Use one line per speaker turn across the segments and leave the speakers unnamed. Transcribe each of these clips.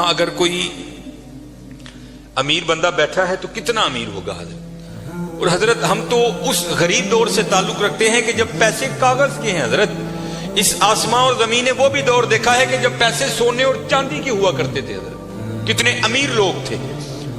اگر کوئی امیر بندہ بیٹھا ہے تو کتنا امیر ہوگا حضرت. اور حضرت ہم تو اس غریب دور سے تعلق رکھتے ہیں کہ جب پیسے کاغذ کے ہیں حضرت. اس آسمان اور زمین نے وہ بھی دور دیکھا ہے کہ جب پیسے سونے اور چاندی کے ہوا کرتے تھے حضرت. کتنے امیر لوگ تھے.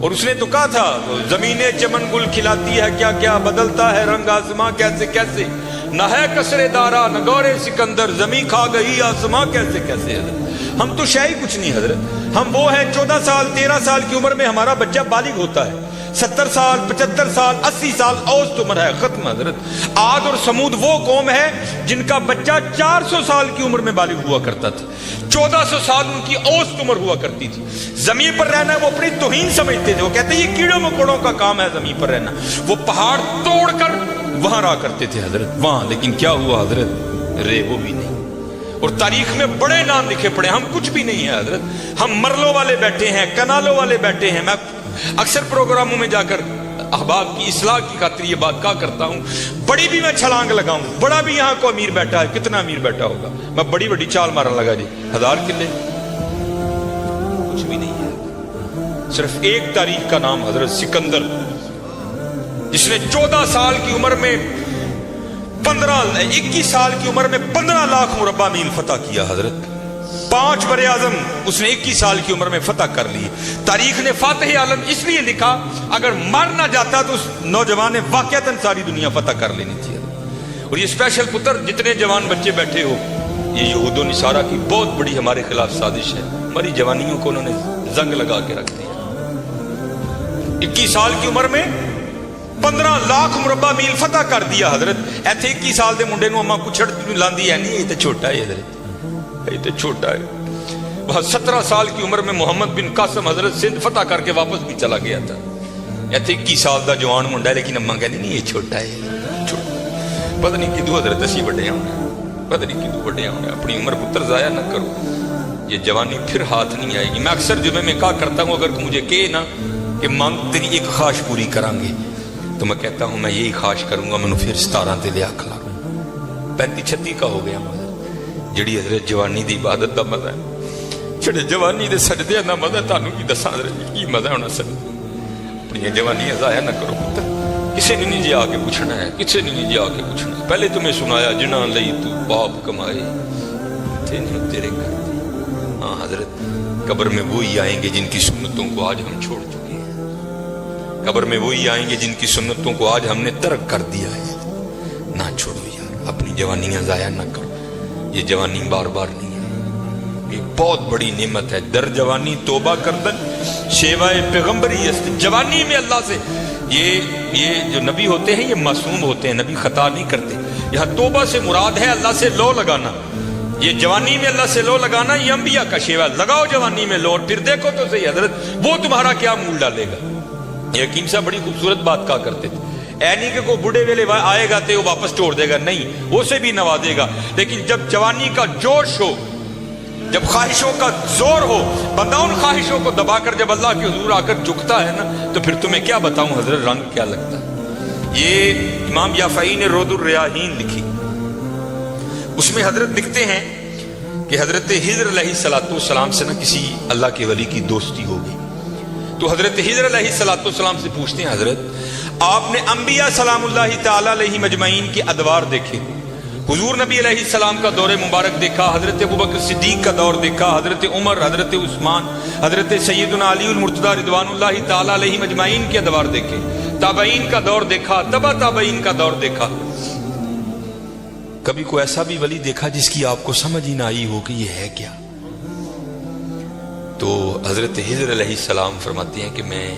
اور اس نے تو کہا تھا زمینیں چمن گل کھلاتی ہے کیا کیا, بدلتا ہے رنگ آسماں کیسے کیسے, نہ ہے کسرے دارا نہ گورے سکندر, زمین کھا گئی آسماں کیسے کیسے. حضرت ہم تو شاہی کچھ نہیں حضرت. ہم وہ ہیں 14 سال 13 سال کی عمر میں ہمارا بچہ بالغ ہوتا ہے. 70 سال 75 سال 80 سال اوسط عمر ہے, ختم حضرت. عاد اور سمود وہ قوم ہے جن کا بچہ 400 سال کی عمر میں بالغ ہوا کرتا تھا. 1400 سال ان کی اوسط عمر ہوا کرتی تھی. زمین پر رہنا وہ اپنی توہین سمجھتے تھے. وہ کہتے ہیں یہ کیڑوں مکوڑوں کا کام ہے زمین پر رہنا. وہ پہاڑ توڑ کر وہاں رہا کرتے تھے حضرت وہاں. لیکن کیا ہوا حضرت, رے وہ بھی نہیں. اور تاریخ میں بڑے نام لکھے پڑے. ہم کچھ بھی نہیں ہیں حضرت. ہم مرلوں والے بیٹھے ہیں, کنالوں والے بیٹھے ہیں. میں اکثر پروگراموں میں جا کر احباب کی اصلاح کی خاطر یہ بات کہا کرتا ہوں, بڑی بھی میں چھلانگ لگاؤں, بڑا بھی یہاں کو امیر بیٹھا ہے, کتنا امیر بیٹھا ہوگا. میں بڑی بڑی چال مارن لگا جی 1000 کلے, کچھ بھی نہیں ہے. صرف ایک تاریخ کا نام حضرت سکندر, جس نے 14 سال کی عمر میں 21 سال کی عمر میں 15 لاکھ مربع میل فتح کیا حضرت. 5 بر اعظم اس نے 21 سال کی عمر میں فتح کر لی. تاریخ نے فاتح عالم اس لیے لکھا, اگر مر نہ جاتا تو اس نوجوان نے واقعتاً ساری دنیا فتح کر لینی تھی. اور یہ اسپیشل پتر جتنے جوان بچے بیٹھے ہو, یہ یہود و نصارہ کی بہت بڑی ہمارے خلاف سازش ہے. ہماری جوانیوں کو انہوں نے زنگ لگا کے رکھ دیا. 21 سال کی عمر میں 15 لاکھ مربع میل فتح کر دیا حضرت. ایتھے 21 سال دے منڈے نو اما کچھڑ لاندی ہے نہیں, یہ تو چھوٹا ہے حضرت, یہ تو چھوٹا ہے. وہ 17 سال کی عمر میں محمد بن قاسم حضرت سندھ فتح کر کے واپس بھی چلا گیا تھا. ایتھے 21 سال دا جوان منڈا ہے, لیکن اما کہتے نہیں یہ چھوٹا ہے, چھوٹا. پتہ نہیں کدو حضرت اسی بڑے ہونے, پتہ نہیں کدو بڑے ہونے. اپنی عمر پتر ضائع نہ کرو, یہ جوانی پھر ہاتھ نہیں آئے گی. میں اکثر جمعے میں کہا کرتا ہوں, اگر مجھے کہے نا کہ مانگ تیری ایک خواہش پوری کریں گے, تو میں کہتا ہوں میں یہی خواہش کروں گا, میں پھر 17 تے لیا کھلا 35-36 کا ہو گیا مزہ. جڑی حضرت جوانی دی عبادت دا مزہ ہے, جڑے جوانی دے سجدے دا مزہ, تانوں کی دساں حضرت کی مزہ ہونا سب. اپنی جوانی ضائع نہ کرو پتر. کسی نے نہیں جی آ کے پوچھنا ہے, کسی نے نہیں جی آ کے پوچھنا ہے. پہلے تمہیں سنایا جنہاں لئی تو باپ کمائے تھے نہیں تیرے گھر. ہاں حضرت قبر میں وہی آئیں گے جن کی سنتوں کو آج ہم چھوڑ چکے ہیں. قبر میں وہی آئیں گے جن کی سنتوں کو آج ہم نے ترک کر دیا ہے. نہ چھوڑو یار, اپنی جوانیاں ضائع نہ کرو. یہ جوانی بار بار نہیں ہے, یہ بہت بڑی نعمت ہے. در جوانی توبہ کردن شیوائے پیغمبری است. جوانی میں اللہ سے, یہ جو نبی ہوتے ہیں یہ معصوم ہوتے ہیں, نبی خطا نہیں کرتے. یہاں توبہ سے مراد ہے اللہ سے لو لگانا. یہ جوانی میں اللہ سے لو لگانا یہ انبیاء کا شیوا. لگاؤ جوانی میں لو, اور پھر دیکھو تو صحیح حضرت وہ تمہارا کیا مول ڈالے گا. یہ حکیم صاحب بڑی خوبصورت بات کہا کرتے تھے, اے نہیں کہ کوئی بڑھے ویلے آئے گا تو وہ واپس چھوڑ دے گا, نہیں, اسے بھی نوازے گا. لیکن جب جوانی کا جوش ہو, جب خواہشوں کا زور ہو, بندہ ان خواہشوں کو دبا کر جب اللہ کے حضور آ کر جھکتا ہے نا, تو پھر تمہیں کیا بتاؤں حضرت رنگ کیا لگتا ہے. یہ امام یافعی نے رود الریاحین لکھی, اس میں حضرت لکھتے ہیں کہ حضرت خضر علیہ السلام سے نہ کسی اللہ کے ولی کی دوستی ہوگی. تو حضرت خضر علیہ السلام سے پوچھتے ہیں حضرت آپ نے انبیاء سلام اللہ تعالی علیہ مجمعین کے ادوار دیکھے, حضور نبی علیہ السلام کا دور مبارک دیکھا, حضرت ابوبکر صدیق کا دور دیکھا, حضرت عمر, حضرت عثمان, حضرت سیدنا علی المرتضی رضوان اللہ تعالی علیہ مجمعین کے ادوار دیکھے, تابعین کا دور دیکھا, تبع تابعین کا دور دیکھا. کبھی کوئی ایسا بھی ولی دیکھا جس کی آپ کو سمجھ ہی نہ آئی ہو کہ یہ ہے کیا؟ تو حضرت خضر علیہ السلام فرماتے ہیں کہ میں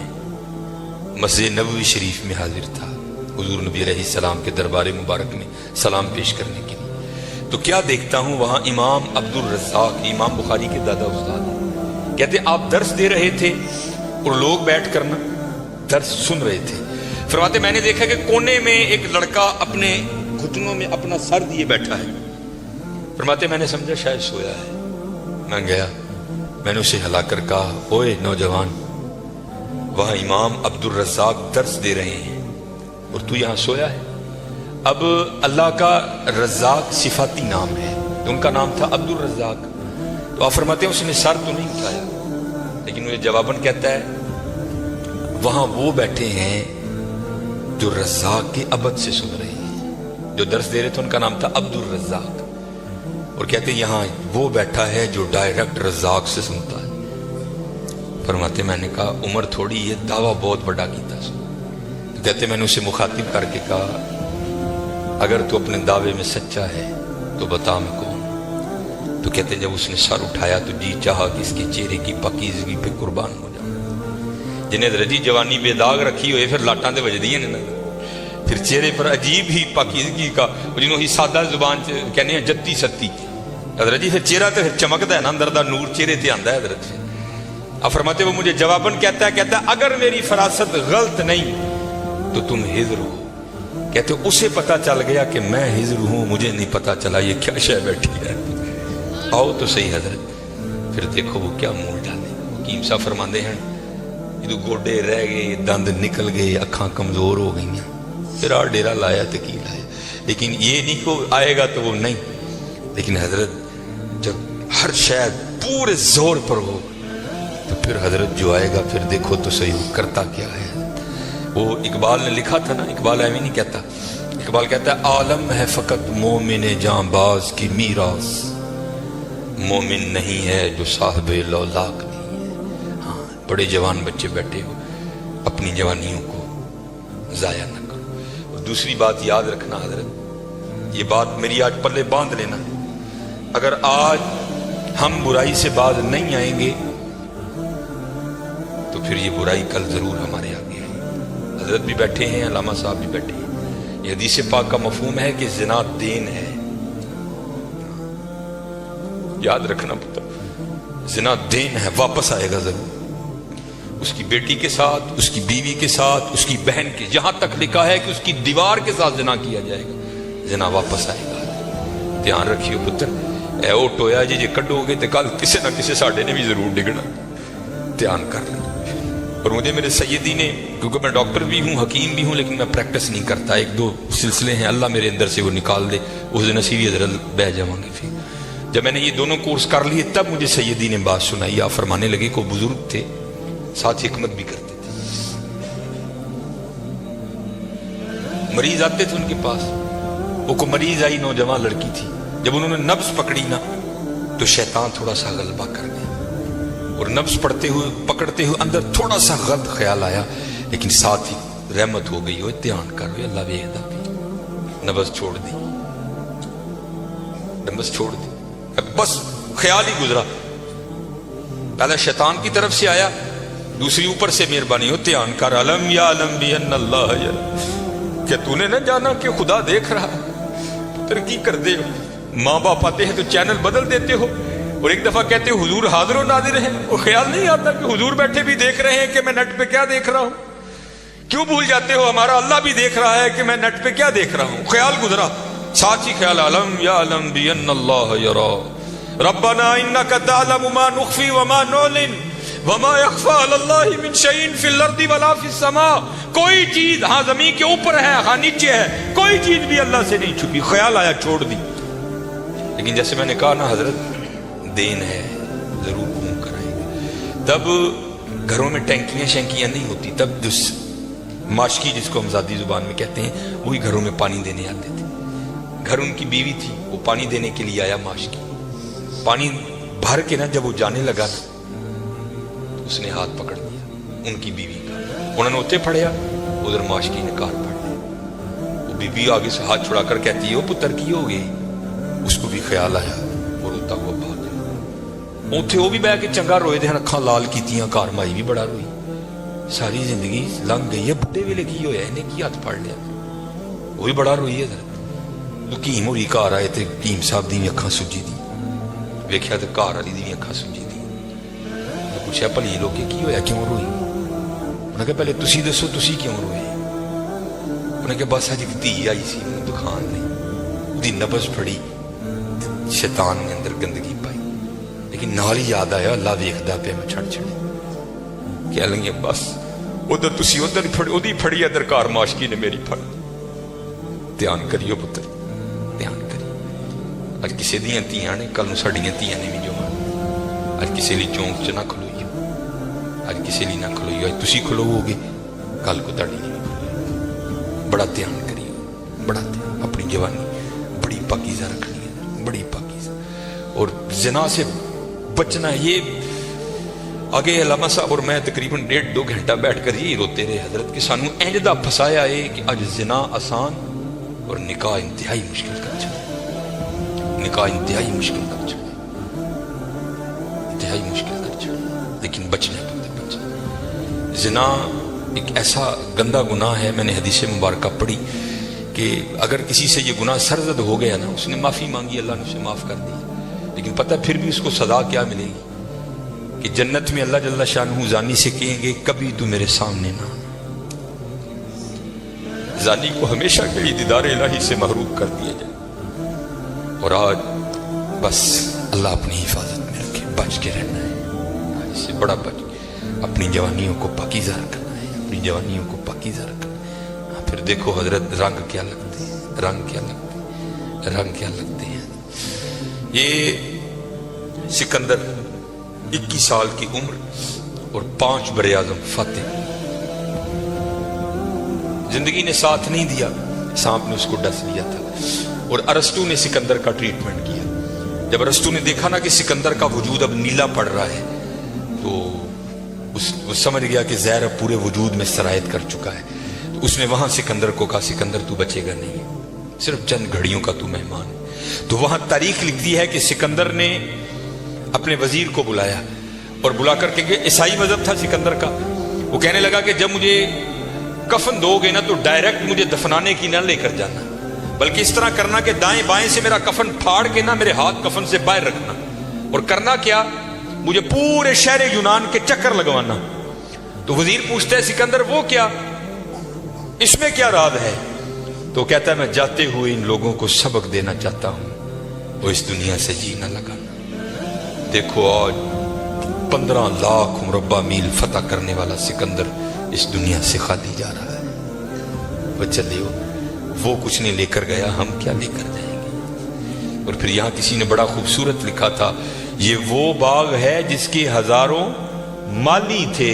مسجد نبوی شریف میں حاضر تھا حضور نبی علیہ السلام کے دربار مبارک میں سلام پیش کرنے کے لیے. تو کیا دیکھتا ہوں وہاں امام عبد الرزاق, امام بخاری کے دادا استاد, کہتے ہیں آپ درس دے رہے تھے اور لوگ بیٹھ کر نا درس سن رہے تھے. فرماتے میں نے دیکھا کہ کونے میں ایک لڑکا اپنے گھٹنوں میں اپنا سر دیے بیٹھا ہے. فرماتے میں نے سمجھا شاید سویا ہے. میں گیا, میں نے اسے ہلا کر کہا اوئے نوجوان, وہاں امام عبد الرزاق درس دے رہے ہیں اور تو یہاں سویا ہے. اب اللہ کا رزاق صفاتی نام ہے, تو ان کا نام تھا عبد الرزاق. تو آپ فرماتے ہیں اس نے سر تو نہیں اٹھایا, لیکن وہ جواباً کہتا ہے وہاں وہ بیٹھے ہیں جو رزاق کے عبد سے سن رہے ہیں. جو درس دے رہے تھے ان کا نام تھا عبد الرزاق, اور کہتے ہیں یہاں وہ بیٹھا ہے جو ڈائریکٹ رزاق سے سنتا ہے. فرماتے میں نے کہا عمر تھوڑی ہے, دعویٰ بہت بڑا کیتا. کہتے میں نے اسے مخاطب کر کے کہا اگر تو اپنے دعوے میں سچا ہے تو بتا میں کون. تو کہتے جب اس نے سر اٹھایا تو جی چاہا کہ اس کے چہرے کی پاکیزگی پہ قربان ہو جاؤں. جنہیں رجی جوانی بے داغ رکھی ہوئے پھر لاٹاں دے وجدی ہیں نا, پھر چہرے پر عجیب ہی پاکیزگی کا جنہوں ہی سادہ زبان کہنے ہیں جتی ستی حضرت جی. پھر چہرہ تو پھر چمکتا ہے نا, اندر دا نور چہرے تے آندا ہے حضرت سے. اب فرماتے وہ مجھے جواباً کہتا ہے اگر میری فراست غلط نہیں تو تم ہجر ہو. کہتے اسے پتا چل گیا کہ میں ہجر ہوں, مجھے نہیں پتا چلا یہ کیا شے بیٹھی ہے. آؤ تو صحیح حضرت. پھر دیکھو وہ کیا منہ ڈالے. حکیم صاحب فرماندے ہیں یہ تو گوڈے رہ گئے, دند نکل گئے, اکھاں کمزور ہو گئی, پھر آ ڈیرا لایا تو کی لایا. لیکن یہ نہیں کو آئے گا تو وہ نہیں. لیکن حضرت جب ہر شاید پورے زور پر ہو تو پھر حضرت جو آئے گا پھر دیکھو تو صحیح وہ کرتا کیا ہے. وہ اقبال نے لکھا تھا نا, اقبال ایویں نہیں کہتا. اقبال کہتا ہے عالم ہے فقط مومن جاں باز کی میراث, مومن نہیں ہے جو صاحب لولاک نہیں ہے. ہاں بڑے جوان بچے بیٹھے ہو, اپنی جوانیوں کو ضائع نہ کرو. اور دوسری بات یاد رکھنا حضرت, یہ بات میری آج پلے باندھ لینا, اگر آج ہم برائی سے باز نہیں آئیں گے تو پھر یہ برائی کل ضرور ہمارے آگے ہے. حضرت بھی بیٹھے ہیں, علامہ صاحب بھی بیٹھے ہیں. یہ حدیث پاک کا مفہوم ہے کہ زنا دین ہے. یاد رکھنا پتا, زنا دین ہے, واپس آئے گا ضرور. اس کی بیٹی کے ساتھ, اس کی بیوی کے ساتھ, اس کی بہن کے, جہاں تک لکھا ہے کہ اس کی دیوار کے ساتھ زنا کیا جائے گا, زنا واپس آئے گا. دھیان رکھیو پتر, اے او ٹویا جی کڈو گے تو کل کسی نہ کسی ساڈے نے بھی ضرور ڈگنا. دھیان کر لیں. اور مجھے میرے سیدی نے, کیونکہ میں ڈاکٹر بھی ہوں, حکیم بھی ہوں, لیکن میں پریکٹس نہیں کرتا. ایک دو سلسلے ہیں, اللہ میرے اندر سے وہ نکال دے, اس دن نصیبی حضرت بہ جاؤں گے. پھر جب میں نے یہ دونوں کورس کر لیے تب مجھے سیدی نے بات سنائی. آپ فرمانے لگے کوئی بزرگ تھے, ساتھ حکمت بھی کرتے تھے. مریض آتے تھے ان کے پاس, وہ کو مریض آئی, نوجوان لڑکی تھی. جب انہوں نے نبض پکڑی نا تو شیطان تھوڑا سا غلبہ کر گیا, اور نبض پڑھتے ہوئے پکڑتے ہوئے اندر تھوڑا سا غلط خیال آیا, لیکن ساتھ ہی رحمت ہو گئی. ہو دھیان کر رہے اللہ ویکھدا پیا. نبض چھوڑ دی, نبض چھوڑ دی, بس خیال ہی گزرا. پہلا شیطان کی طرف سے آیا, دوسری اوپر سے مہربانی. ہو دھیان کر, علم یا علم بھی ان اللہ یا, کیا تو نے نہ جانا کہ خدا دیکھ رہا. پتر کی کر دے, ماں باپ آتے ہیں تو چینل بدل دیتے ہو, اور ایک دفعہ کہتے ہو حضور حاضر و ناظر ہیں, اور خیال نہیں آتا کہ حضور بیٹھے بھی دیکھ رہے ہیں کہ میں نیٹ پہ کیا دیکھ رہا ہوں. کیوں بھول جاتے ہو ہمارا اللہ بھی دیکھ رہا ہے کہ میں نیٹ پہ کیا دیکھ رہا ہوں. خیال گزرا, ساتھ ہی خیال علم یا علم بھی ان اللہ یرا ربنا انک تعلم ما نخفی وما نعلن وما یخفی علی اللہ من شیء فی الارض ولا فی السماء. کوئی چیز ہاں زمین کے اوپر ہے, ہاں نیچے ہے, کوئی چیز بھی اللہ سے نہیں چھپی. خیال آیا, چھوڑ دی. لیکن جیسے میں نے کہا نا حضرت, دین ہے, ضرور گھوم کر آئیں گے. تب گھروں میں ٹینکیاں شینکیاں نہیں ہوتی, تب ماشکی جس کو ہم ذاتی زبان میں کہتے ہیں, وہی گھروں میں پانی دینے آتے تھے. گھر ان کی بیوی تھی, وہ پانی دینے کے لیے آیا. ماشکی پانی بھر کے نا جب وہ جانے لگا نا, اس نے ہاتھ پکڑ لیا ان کی بیوی کا. انہوں نے اتنے پھڑیا, ادھر ماشکی نے کار پڑ لیا. وہ بیوی آگے سے ہاتھ چھڑا کر کہتی ہے وہ پتر کی ہو گئی. اس کو بھی خیال آیا, وہ روتا ہوا بھاگ گیا. اتنے وہ بھی بہ کے چنگا روئے تھے, اکھاں لال کیتیاں, کار مائی بھی بڑا روئی. ساری زندگی لنگ گئی ہے, بڈھے ویلے کی ہویا, انہیں کی ہاتھ پھڑ لیا. وہ بھی بڑا روئی ہے. حکیم ہوری گھر آئے تے حکیم صاحب دی اکھاں سجی دی, ویکھیا تے گھر والی دی اکھاں سجی دی. پوچھا بھلی لوگے کی ہویا, کیوں روئی؟ انہیں کہا پہلے تسی دسو تسی کیوں روئے؟ انہیں کہا بس اج ایک دھی آئی سی انہوں دکھان نہیں, دی نبض پھڑی, شیطان نے اندر گندگی پائی. لیکن نال ہی یاد آیا اللہ ویکھدا پیا, میں چھڑ چھڑے کہہ لیں بس ادھر تسی ادھر پھڑی, پھڑی ادھر کار ماشکی نے میری پھڑ. دھیان کریو پتر, دھیان کریو. اج کسی دیاں تیاں نے, کل نوں ساڈیاں تیاں نے بھی جو اج کسی لی چونک چ نہ کھلوئیو. اج کسی لیے نہ کھلوئی اج تسی کھلوو گے کل کو تاڑی نہیں. بڑا دھیان کریو, بڑا دھیان, اپنی جوانی بڑی پاکیزہ رکھنی ہے, بڑی پاکیزہ. اور زنا سے بچنا. یہ آگے علامہ صاحب اور میں تقریباً 1.5-2 گھنٹہ بیٹھ کر یہی روتے رہے حضرت کہ سانو اینجدہ پھسایا ہے کہ اج زنا آسان اور نکاح انتہائی مشکل کر چھڑے, نکاح انتہائی مشکل کر چھڑے, انتہائی مشکل کر چھڑے. لیکن بچنے پڑتے بچنے. زنا ایک ایسا گندا گناہ ہے, میں نے حدیث مبارکہ پڑھی کہ اگر کسی سے یہ گناہ سرزد ہو گیا نا, اس نے معافی مانگی, اللہ نے اسے معاف کر دی, لیکن پتہ پھر بھی اس کو سزا کیا ملے گی کہ جنت میں اللہ جل شانہ زانی سے کہیں گے کبھی تو میرے سامنے نہ. زانی کو ہمیشہ کے لیے دیدار الہی سے محروم کر دیا جائے. اور آج بس اللہ اپنی حفاظت میں رکھے, بچ کے رہنا ہے, اس سے بڑا بچ کے اپنی جوانیوں کو پاکیزہ رکھنا ہے, اپنی جوانیوں کو پاکیزہ رکھنا ہے. پھر دیکھو حضرت رنگ کیا لگتے ہیں, رنگ کیا لگتے ہیں, رنگ کیا لگتے ہیں. یہ سکندر 21 سال کی عمر اور 5 بر اعظم فاتح. زندگی نے ساتھ نہیں دیا, سانپ نے اس کو ڈس لیا تھا. اور ارسطو نے سکندر کا ٹریٹمنٹ کیا. جب ارسطو نے دیکھا نا کہ سکندر کا وجود اب نیلا پڑ رہا ہے تو وہ سمجھ گیا کہ زہر اب پورے وجود میں سرایت کر چکا ہے. تو اس نے وہاں سکندر کو کہا سکندر تو بچے گا نہیں, صرف چند گھڑیوں کا تو مہمان ہے. تو وہاں تاریخ لکھتی ہے کہ سکندر نے اپنے وزیر کو بلایا اور بلا کر کے عیسائی مذہب تھا سکندر کا. وہ کہنے لگا کہ جب مجھے کفن دو گے نا تو ڈائریکٹ مجھے دفنانے کی نہ لے کر جانا, بلکہ اس طرح کرنا کہ دائیں بائیں سے میرا کفن پھاڑ کے نہ میرے ہاتھ کفن سے باہر رکھنا. اور کرنا کیا, مجھے پورے شہر یونان کے چکر لگوانا. تو وزیر پوچھتا ہے سکندر وہ کیا, اس میں کیا راز ہے؟ تو کہتا ہے میں جاتے ہوئے ان لوگوں کو سبق دینا چاہتا ہوں, وہ اس دنیا سے جی نہ لگانا. دیکھو آج 15 لاکھ مربع میل فتح کرنے والا سکندر اس دنیا سے خالی جا رہا ہے. وہ چلیو, وہ کچھ نہیں لے کر گیا, ہم کیا لے کر جائیں گے؟ اور پھر یہاں کسی نے بڑا خوبصورت لکھا تھا, یہ وہ باغ ہے جس کے ہزاروں مالی تھے